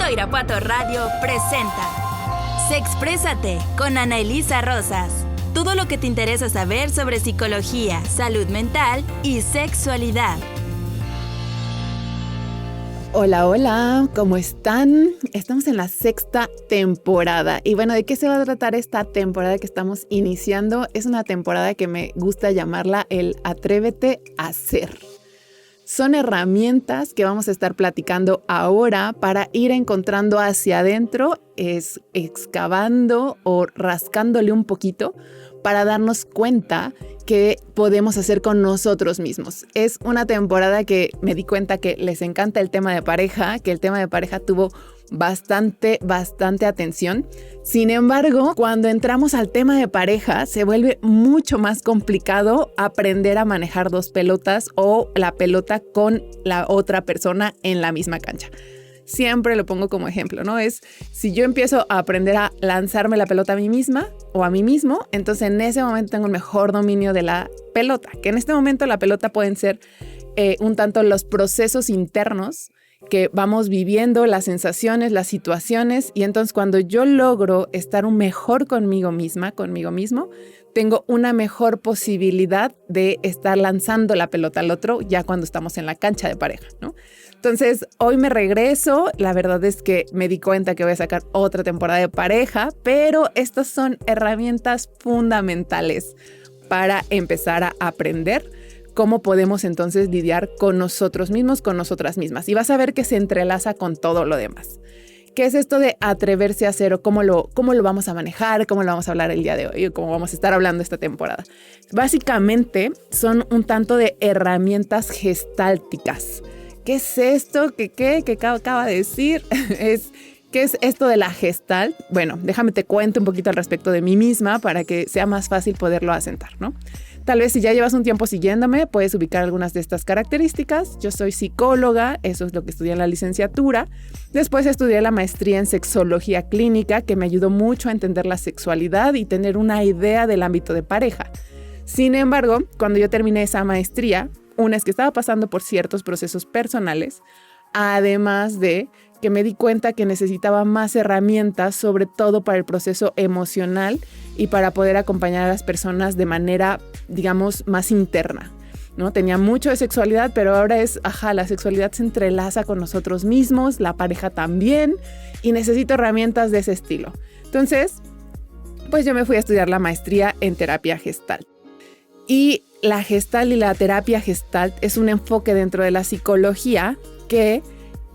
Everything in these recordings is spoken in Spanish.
Punto Irapuato Radio presenta Sexprésate con Ana Elisa Rosas. Todo lo que te interesa saber sobre psicología, salud mental y sexualidad. Hola, hola, ¿cómo están? Estamos en la 6ª temporada. Y bueno, ¿de qué se va a tratar esta temporada que estamos iniciando? Es una temporada que me gusta llamarla el Atrévete a Ser. Son herramientas que vamos a estar platicando ahora para ir encontrando hacia adentro, excavando o rascándole un poquito para darnos cuenta que podemos hacer con nosotros mismos. Es una temporada que me di cuenta que les encanta el tema de pareja, que el tema de pareja tuvo bastante atención. Sin embargo, cuando entramos al tema de pareja, se vuelve mucho más complicado aprender a manejar dos pelotas o la pelota con la otra persona en la misma cancha. Siempre lo pongo como ejemplo, ¿no? Es si yo empiezo a aprender a lanzarme la pelota a mí misma o a mí mismo, entonces en ese momento tengo el mejor dominio de la pelota, que en este momento la pelota pueden ser un tanto los procesos internos que vamos viviendo, las sensaciones, las situaciones, y entonces cuando yo logro estar mejor conmigo misma, conmigo mismo, tengo una mejor posibilidad de estar lanzando la pelota al otro ya cuando estamos en la cancha de pareja, ¿no? Entonces, hoy me regreso. La verdad es que me di cuenta que voy a sacar otra temporada de pareja, pero estas son herramientas fundamentales para empezar a aprender cómo podemos entonces lidiar con nosotros mismos, con nosotras mismas. Y vas a ver que se entrelaza con todo lo demás. ¿Qué es esto de atreverse a hacer o cómo lo vamos a manejar, cómo lo vamos a hablar el día de hoy o cómo vamos a estar hablando esta temporada? Básicamente son un tanto de herramientas gestálticas. ¿Qué es esto? ¿Qué acaba de decir? ¿Qué es esto de la gestalt? Bueno, déjame te cuento un poquito al respecto de mí misma para que sea más fácil poderlo asentar, ¿no? Tal vez si ya llevas un tiempo siguiéndome, puedes ubicar algunas de estas características. Yo soy psicóloga, eso es lo que estudié en la licenciatura. Después estudié la maestría en sexología clínica, que me ayudó mucho a entender la sexualidad y tener una idea del ámbito de pareja. Sin embargo, cuando yo terminé esa maestría, una es que estaba pasando por ciertos procesos personales, además de que me di cuenta que necesitaba más herramientas, sobre todo para el proceso emocional y para poder acompañar a las personas de manera, digamos, más interna, ¿no? Tenía mucho de sexualidad, pero ahora la sexualidad se entrelaza con nosotros mismos, la pareja también, y necesito herramientas de ese estilo. Entonces, pues yo me fui a estudiar la maestría en terapia gestalt. Y la gestalt y la terapia gestalt es un enfoque dentro de la psicología que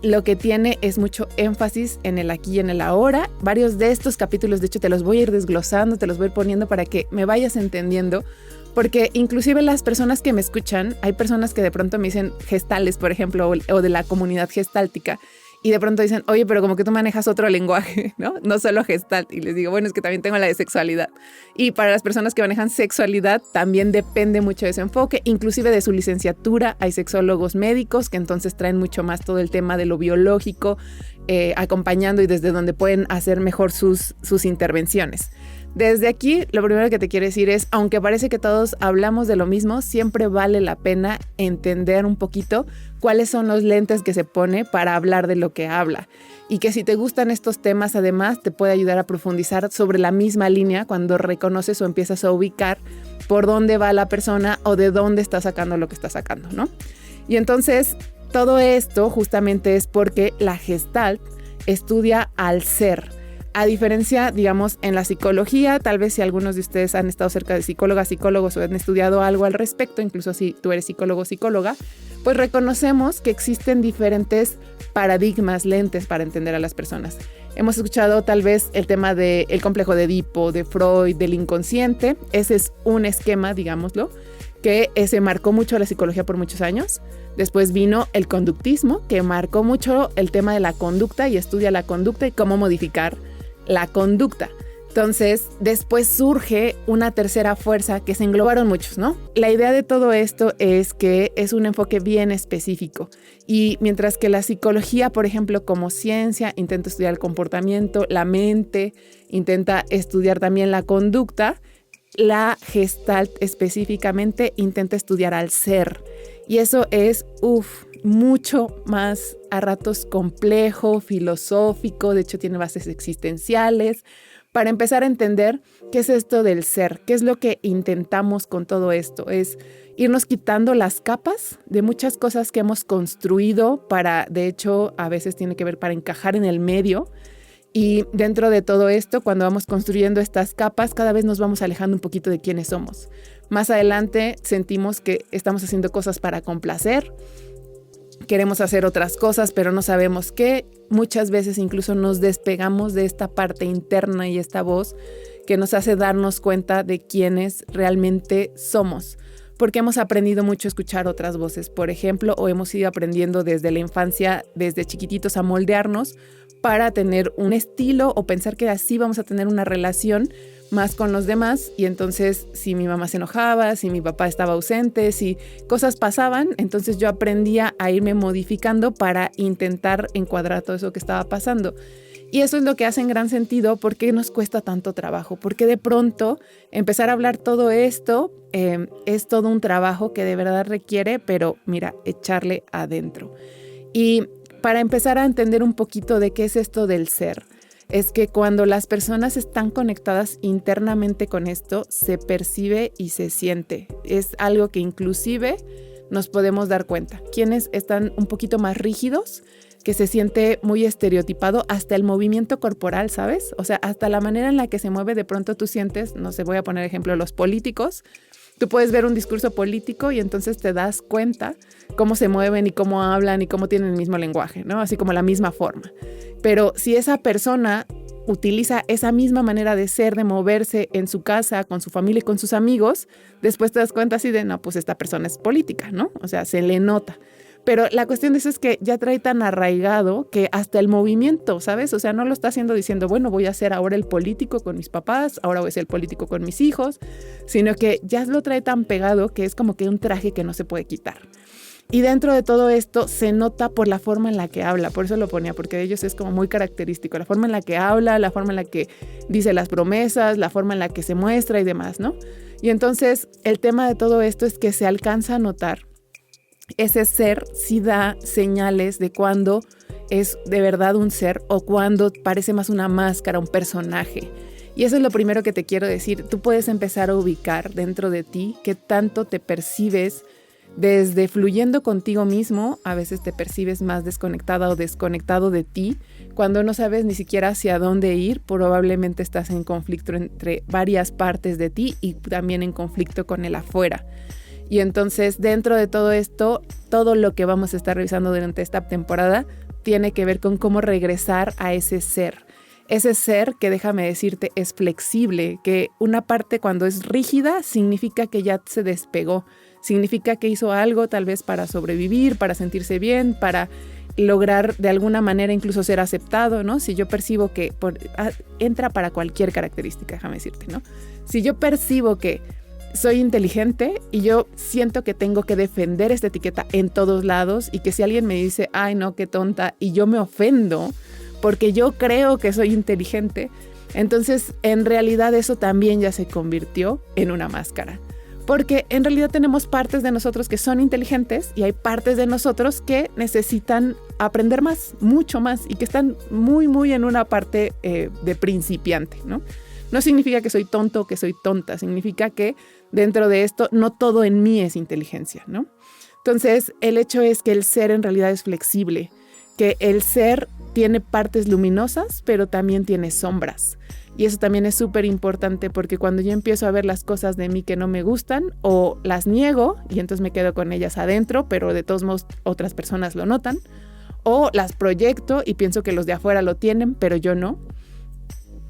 lo que tiene es mucho énfasis en el aquí y en el ahora. Varios de estos capítulos, de hecho, te los voy a ir desglosando, te los voy a ir poniendo para que me vayas entendiendo, porque inclusive las personas que me escuchan, hay personas que de pronto me dicen gestales, por ejemplo, o de la comunidad gestáltica, y de pronto dicen, oye, pero como que tú manejas otro lenguaje, ¿no? No solo gestalt. Y les digo, bueno, es que también tengo la de sexualidad. Y para las personas que manejan sexualidad, también depende mucho de ese enfoque. Inclusive de su licenciatura, hay sexólogos médicos que entonces traen mucho más todo el tema de lo biológico, acompañando y desde donde pueden hacer mejor sus intervenciones. Desde aquí, lo primero que te quiero decir es, aunque parece que todos hablamos de lo mismo, siempre vale la pena entender un poquito cuáles son los lentes que se pone para hablar de lo que habla. Y que si te gustan estos temas, además, te puede ayudar a profundizar sobre la misma línea cuando reconoces o empiezas a ubicar por dónde va la persona o de dónde está sacando lo que está sacando, ¿no? Y entonces, todo esto justamente es porque la Gestalt estudia al ser. A diferencia, digamos, en la psicología, tal vez si algunos de ustedes han estado cerca de psicólogos o han estudiado algo al respecto, incluso si tú eres psicólogo o psicóloga, pues reconocemos que existen diferentes paradigmas, lentes para entender a las personas. Hemos escuchado tal vez el tema del complejo de Edipo, de Freud, del inconsciente. Ese es un esquema, digámoslo, que se marcó mucho la psicología por muchos años. Después vino el conductismo, que marcó mucho el tema de la conducta y estudia la conducta y cómo modificar la conducta. Entonces, después surge una tercera fuerza que se englobaron muchos, ¿no? La idea de todo esto es que es un enfoque bien específico. Y mientras que la psicología, por ejemplo, como ciencia, intenta estudiar el comportamiento, la mente, intenta estudiar también la conducta, la Gestalt específicamente intenta estudiar al ser. Y eso es, mucho más a ratos complejo, filosófico, de hecho tiene bases existenciales, para empezar a entender qué es esto del ser, qué es lo que intentamos con todo esto. Es irnos quitando las capas de muchas cosas que hemos construido para, de hecho, a veces tiene que ver para encajar en el medio. Y dentro de todo esto, cuando vamos construyendo estas capas, cada vez nos vamos alejando un poquito de quiénes somos. Más adelante sentimos que estamos haciendo cosas para complacer, queremos hacer otras cosas, pero no sabemos qué. Muchas veces incluso nos despegamos de esta parte interna y esta voz que nos hace darnos cuenta de quiénes realmente somos. Porque hemos aprendido mucho a escuchar otras voces, por ejemplo, o hemos ido aprendiendo desde la infancia, desde chiquititos, a moldearnos para tener un estilo o pensar que así vamos a tener una relación más con los demás. Y entonces si mi mamá se enojaba, si mi papá estaba ausente, si cosas pasaban, entonces yo aprendía a irme modificando para intentar encuadrar todo eso que estaba pasando. Y eso es lo que hace en gran sentido por qué nos cuesta tanto trabajo, porque de pronto empezar a hablar todo esto es todo un trabajo que de verdad requiere, pero mira, echarle adentro. Y para empezar a entender un poquito de qué es esto del ser, es que cuando las personas están conectadas internamente con esto, se percibe y se siente. Es algo que inclusive nos podemos dar cuenta. Quienes están un poquito más rígidos, que se siente muy estereotipado, hasta el movimiento corporal, ¿sabes? O sea, hasta la manera en la que se mueve, de pronto tú sientes, no sé, voy a poner ejemplo, los políticos. Tú puedes ver un discurso político y entonces te das cuenta cómo se mueven y cómo hablan y cómo tienen el mismo lenguaje, ¿no? Así como la misma forma. Pero si esa persona utiliza esa misma manera de ser, de moverse en su casa, con su familia y con sus amigos, después te das cuenta así de, no, pues esta persona es política, ¿no? O sea, se le nota. Pero la cuestión de eso es que ya trae tan arraigado que hasta el movimiento, ¿sabes? O sea, no lo está haciendo diciendo, bueno, voy a ser ahora el político con mis papás, ahora voy a ser el político con mis hijos, sino que ya lo trae tan pegado que es como que un traje que no se puede quitar. Y dentro de todo esto se nota por la forma en la que habla, por eso lo ponía, porque de ellos es como muy característico, la forma en la que habla, la forma en la que dice las promesas, la forma en la que se muestra y demás, ¿no? Y entonces el tema de todo esto es que se alcanza a notar. Ese ser sí da señales de cuando es de verdad un ser o cuando parece más una máscara, un personaje. Y eso es lo primero que te quiero decir. Tú puedes empezar a ubicar dentro de ti qué tanto te percibes desde fluyendo contigo mismo. A veces te percibes más desconectada o desconectado de ti. Cuando no sabes ni siquiera hacia dónde ir, probablemente estás en conflicto entre varias partes de ti y también en conflicto con el afuera. Y entonces dentro de todo esto, todo lo que vamos a estar revisando durante esta temporada tiene que ver con cómo regresar a ese ser. Ese ser que, déjame decirte, es flexible, que una parte cuando es rígida significa que ya se despegó, significa que hizo algo tal vez para sobrevivir, para sentirse bien, para lograr de alguna manera incluso ser aceptado, ¿no? Si yo percibo que entra para cualquier característica, déjame decirte, ¿no? Si yo percibo que soy inteligente y yo siento que tengo que defender esta etiqueta en todos lados y que si alguien me dice, ay no, qué tonta, y yo me ofendo porque yo creo que soy inteligente, entonces en realidad eso también ya se convirtió en una máscara. Porque en realidad tenemos partes de nosotros que son inteligentes y hay partes de nosotros que necesitan aprender más, mucho más, y que están muy, muy en una parte de principiante, ¿no? No significa que soy tonto o que soy tonta, significa que dentro de esto no todo en mí es inteligencia, ¿no? Entonces, el hecho es que el ser en realidad es flexible, que el ser tiene partes luminosas, pero también tiene sombras. Y eso también es súper importante porque cuando yo empiezo a ver las cosas de mí que no me gustan o las niego y entonces me quedo con ellas adentro, pero de todos modos otras personas lo notan, o las proyecto y pienso que los de afuera lo tienen, pero yo no.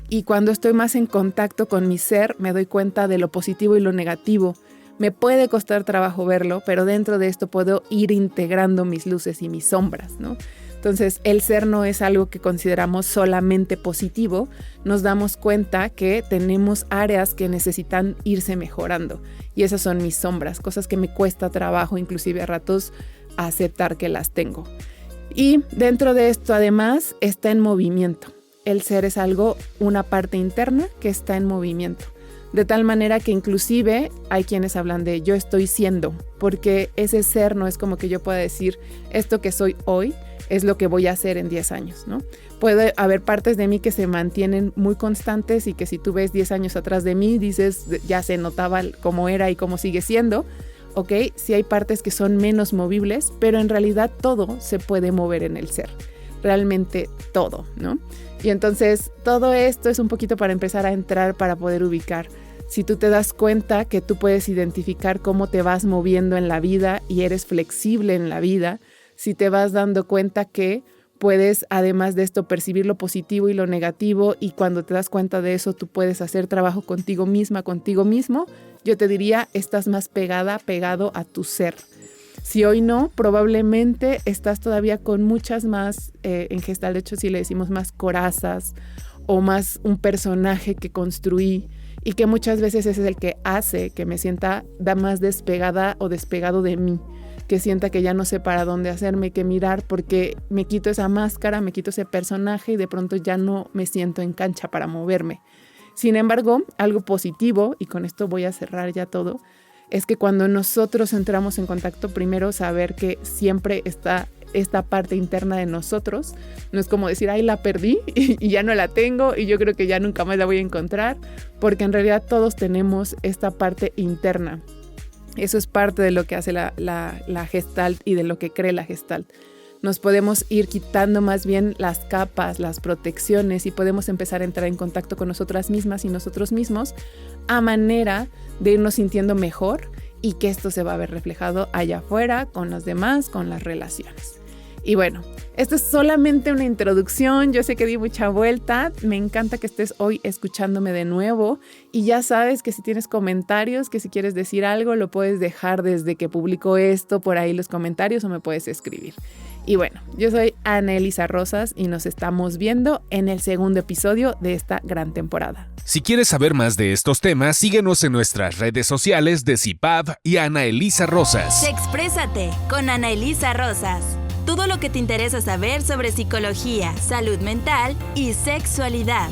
Y cuando estoy más en contacto con mi ser, me doy cuenta de lo positivo y lo negativo. Me puede costar trabajo verlo, pero dentro de esto puedo ir integrando mis luces y mis sombras, ¿no? Entonces, el ser no es algo que consideramos solamente positivo. Nos damos cuenta que tenemos áreas que necesitan irse mejorando. Y esas son mis sombras, cosas que me cuesta trabajo, inclusive a ratos, aceptar que las tengo. Y dentro de esto, además, está en movimiento. El ser es algo, una parte interna que está en movimiento. De tal manera que inclusive hay quienes hablan de yo estoy siendo, porque ese ser no es como que yo pueda decir esto que soy hoy es lo que voy a hacer en 10 años, ¿no? Puede haber partes de mí que se mantienen muy constantes y que si tú ves 10 años atrás de mí, dices, ya se notaba cómo era y cómo sigue siendo, ¿ok? Sí hay partes que son menos movibles, pero en realidad todo se puede mover en el ser, realmente todo, ¿no? Y entonces todo esto es un poquito para empezar a entrar, para poder ubicar. Si tú te das cuenta que tú puedes identificar cómo te vas moviendo en la vida y eres flexible en la vida, si te vas dando cuenta que puedes, además de esto, percibir lo positivo y lo negativo, y cuando te das cuenta de eso, tú puedes hacer trabajo contigo misma, contigo mismo, yo te diría, estás más pegado a tu ser. Si hoy no, probablemente estás todavía con muchas más, en Gestalt, de hecho, si le decimos más corazas o más un personaje que construí y que muchas veces ese es el que hace que me sienta más despegada o despegado de mí, que sienta que ya no sé para dónde hacerme, qué mirar, porque me quito esa máscara, me quito ese personaje y de pronto ya no me siento en cancha para moverme. Sin embargo, algo positivo, y con esto voy a cerrar ya todo, es que cuando nosotros entramos en contacto, primero saber que siempre está esta parte interna de nosotros. No es como decir, ay, la perdí y ya no la tengo y yo creo que ya nunca más la voy a encontrar, porque en realidad todos tenemos esta parte interna. Eso es parte de lo que hace la Gestalt y de lo que cree la Gestalt. Nos podemos ir quitando más bien las capas, las protecciones y podemos empezar a entrar en contacto con nosotras mismas y nosotros mismos a manera de irnos sintiendo mejor y que esto se va a ver reflejado allá afuera, con los demás, con las relaciones. Y bueno, esto es solamente una introducción, yo sé que di mucha vuelta, me encanta que estés hoy escuchándome de nuevo y ya sabes que si tienes comentarios, que si quieres decir algo, lo puedes dejar desde que publico esto por ahí los comentarios o me puedes escribir. Y bueno, yo soy Ana Elisa Rosas y nos estamos viendo en el segundo episodio de esta gran temporada. Si quieres saber más de estos temas, síguenos en nuestras redes sociales de CIPAV y Ana Elisa Rosas. Exprésate con Ana Elisa Rosas. Todo lo que te interesa saber sobre psicología, salud mental y sexualidad.